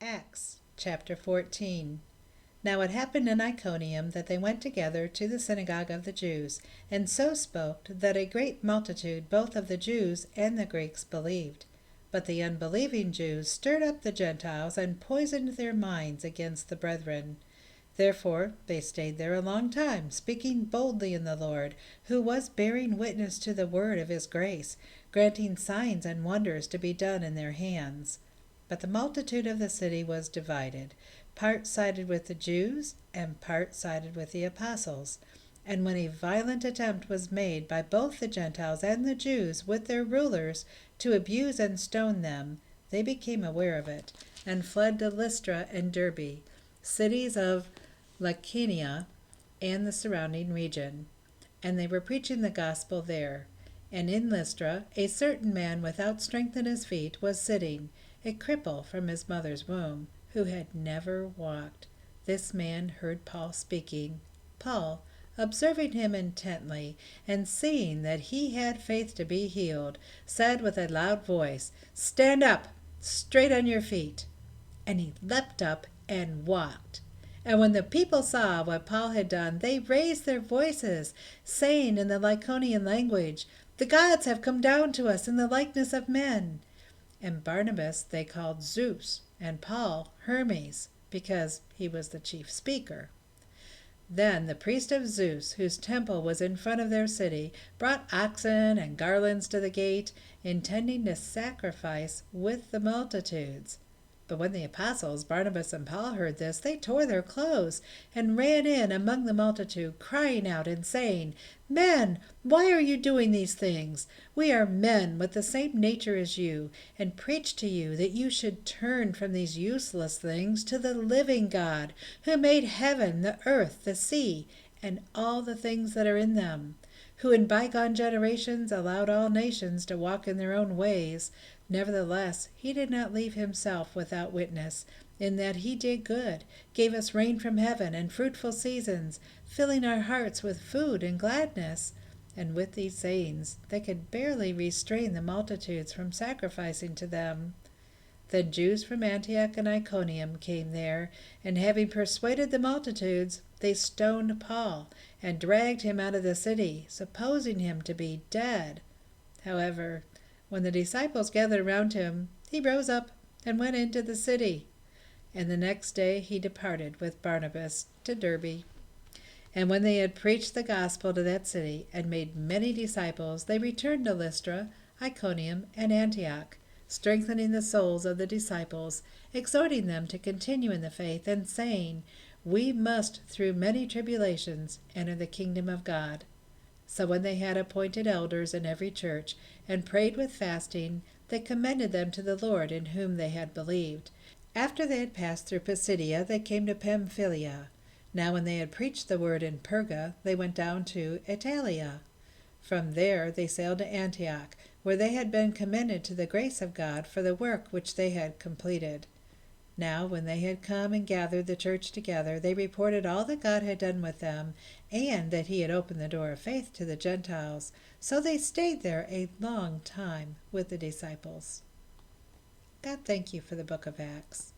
Acts chapter 14. Now it happened in Iconium that they went together to the synagogue of the Jews, and so spoke that a great multitude both of the Jews and the Greeks believed. But the unbelieving Jews stirred up the Gentiles and poisoned their minds against the brethren. Therefore they stayed there a long time, speaking boldly in the Lord, who was bearing witness to the word of his grace, granting signs and wonders to be done in their hands. But the multitude of the city was divided. Part sided with the Jews, and part sided with the apostles. And when a violent attempt was made by both the Gentiles and the Jews with their rulers to abuse and stone them, they became aware of it, and fled to Lystra and Derbe, cities of Lycaonia and the surrounding region. And they were preaching the gospel there. And in Lystra a certain man without strength in his feet was sitting, a cripple from his mother's womb, who had never walked. This man heard Paul speaking. Paul, observing him intently, and seeing that he had faith to be healed, said with a loud voice, "Stand up, straight on your feet." And he leapt up and walked. And when the people saw what Paul had done, they raised their voices, saying in the Lycaonian language, "The gods have come down to us in the likeness of men." And Barnabas they called Zeus, and Paul Hermes, because he was the chief speaker. Then the priest of Zeus, whose temple was in front of their city, brought oxen and garlands to the gate, intending to sacrifice with the multitudes. But when the apostles Barnabas and Paul heard this, they tore their clothes, and ran in among the multitude, crying out and saying, "Men, why are you doing these things? We are men with the same nature as you, and preach to you that you should turn from these useless things to the living God, who made heaven, the earth, the sea, and all the things that are in them, who in bygone generations allowed all nations to walk in their own ways. Nevertheless, he did not leave himself without witness, in that he did good, gave us rain from heaven and fruitful seasons, filling our hearts with food and gladness." And with these sayings, they could barely restrain the multitudes from sacrificing to them. Then Jews from Antioch and Iconium came there, and having persuaded the multitudes, they stoned Paul, and dragged him out of the city, supposing him to be dead. However, when the disciples gathered around him, he rose up and went into the city. And the next day he departed with Barnabas to Derbe. And when they had preached the gospel to that city, and made many disciples, they returned to Lystra, Iconium, and Antioch, strengthening the souls of the disciples, exhorting them to continue in the faith, and saying, "We must through many tribulations enter the kingdom of God." So when they had appointed elders in every church, and prayed with fasting, they commended them to the Lord in whom they had believed. After they had passed through Pisidia, they came to Pamphylia. Now when they had preached the word in Perga, they went down to Attalia. From there they sailed to Antioch, where they had been commended to the grace of God for the work which they had completed. Now when they had come and gathered the church together, they reported all that God had done with them, and that he had opened the door of faith to the Gentiles. So they stayed there a long time with the disciples. God thank you for the book of Acts.